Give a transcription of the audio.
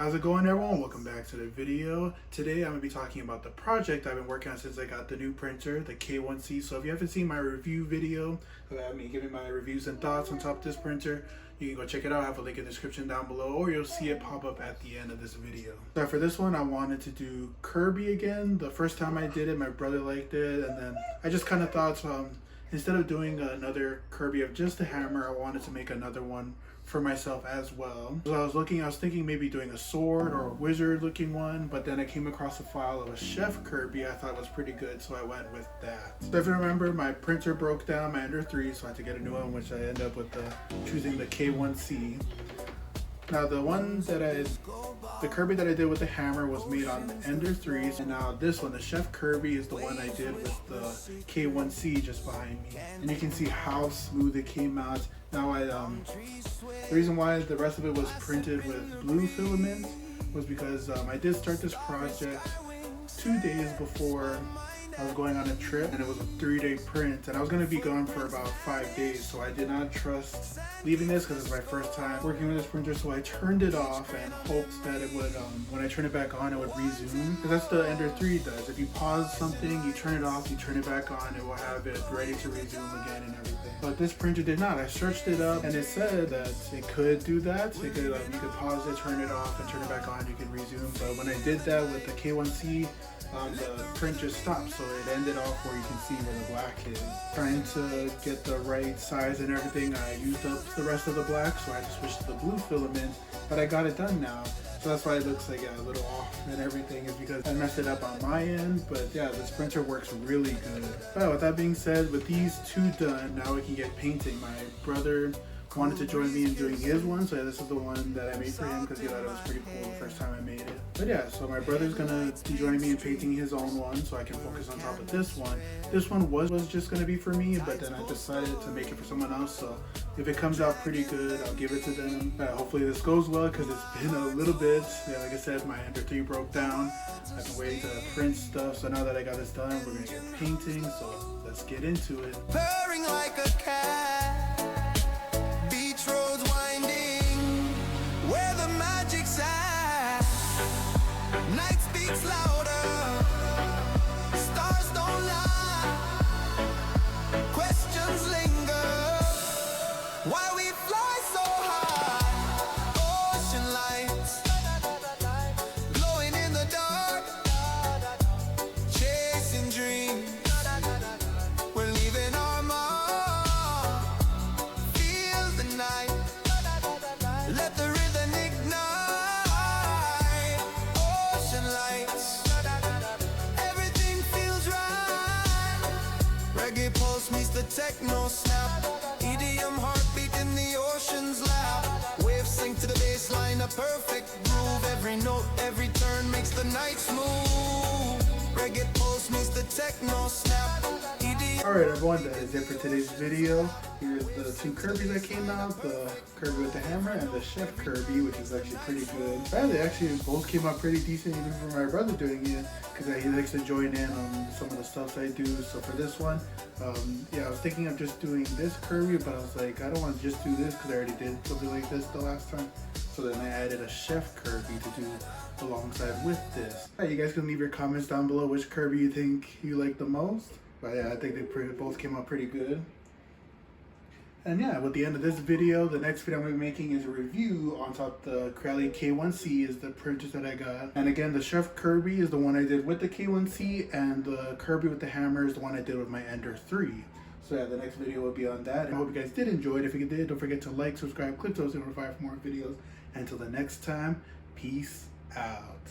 How's it going, everyone? Welcome back to the video. Today I'm going to be talking about the project I've been working on since I got the new printer, the K1C. So if you haven't seen my review video about me giving my reviews and thoughts on top of this printer, you can go check it out. I have a link in the description down below, or you'll see it pop up at the end of this video. So for this one, I wanted to do Kirby again. The first time I did it, my brother liked it, and then I just kind of thought, instead of doing another Kirby of just a hammer, I wanted to make another one for myself as well. So I was thinking maybe doing a sword or a wizard looking one, but then I came across a file of a chef Kirby I thought was pretty good, so I went with that. So if you remember, my printer broke down, my Ender 3, so I had to get a new one, which I ended up with choosing the K1C. Now the Kirby that I did with the hammer was made on the Ender 3s, and now this one, the Chef Kirby, is the one I did with the K1C just behind me. And you can see how smooth it came out. Now the reason why the rest of it was printed with blue filament was because I did start this project 2 days before I was going on a trip, and it was a 3-day print, and I was going to be gone for about 5 days, so I did not trust leaving this because it's my first time working with this printer. So I turned it off and hoped that it would, when I turn it back on, it would resume, because that's the Ender 3 does. If you pause something, you turn it off, you turn it back on, it will have it ready to resume again and everything. But this printer did not. I searched it up, and it said that it could do that. It could, you could pause it, turn it off, and turn it back on, you could resume. But when I did that with the K1C, the print just stopped, so it ended off where you can see where the black is. Trying to get the right size and everything, I used up the rest of the black, so I had to switch to the blue filament, but I got it done now. So that's why it looks like a little off and everything, is because I messed it up on my end. But yeah, this printer works really good. But with that being said, with these two done, now we can get painting. My brother wanted to join me in doing his one, so this is the one that I made for him because he thought it was pretty cool the first time I made it. But yeah, so my brother's gonna be joining me in painting his own one, so I can focus on top of this one. This one was just gonna be for me, but then I decided to make it for someone else, so if it comes out pretty good, I'll give it to them. Hopefully this goes well, because it's been a little bit. Yeah, like I said, my Ender 3 broke down. I've been waiting to print stuff, so now that I got this done, we're gonna get painting, so let's get into it. Purring like a cat, beach roads winding, where the magic's at. Night speaks louder, stars don't lie, questions linger, why we fly so high. Ocean lights glowing in the dark, chasing dreams, we're leaving our mark. Feel the night, let the rhythm ignite. Ocean lights, everything feels right. Reggae pulse meets the techno snap, EDM heartbeat in the ocean's lap. Waves sink to the baseline, a perfect groove. Every note, every turn makes the night smooth. Reggae pulse meets the techno snap, EDM. Alright everyone, that is it for today's video. Here's the two Kirbys that came out, the Kirby with the hammer and the Chef Kirby, which is actually pretty good. Yeah, they actually both came out pretty decent, even for my brother doing it, because he likes to join in on some of the stuff I do. So for this one, yeah, I was thinking of just doing this Kirby, but I was like, I don't want to just do this because I already did something like this the last time. So then I added a Chef Kirby to do alongside with this. You guys can leave your comments down below which Kirby you think you like the most. But yeah, I think they both came out pretty good. And yeah, with the end of this video, the next video I'm going to be making is a review on top of the Creality K1C, is the printers that I got. And again, the Chef Kirby is the one I did with the K1C, and the Kirby with the hammer is the one I did with my Ender 3. So yeah, the next video will be on that. I hope you guys did enjoy it. If you did, don't forget to like, subscribe, click those notifications for more videos. Until the next time, peace out.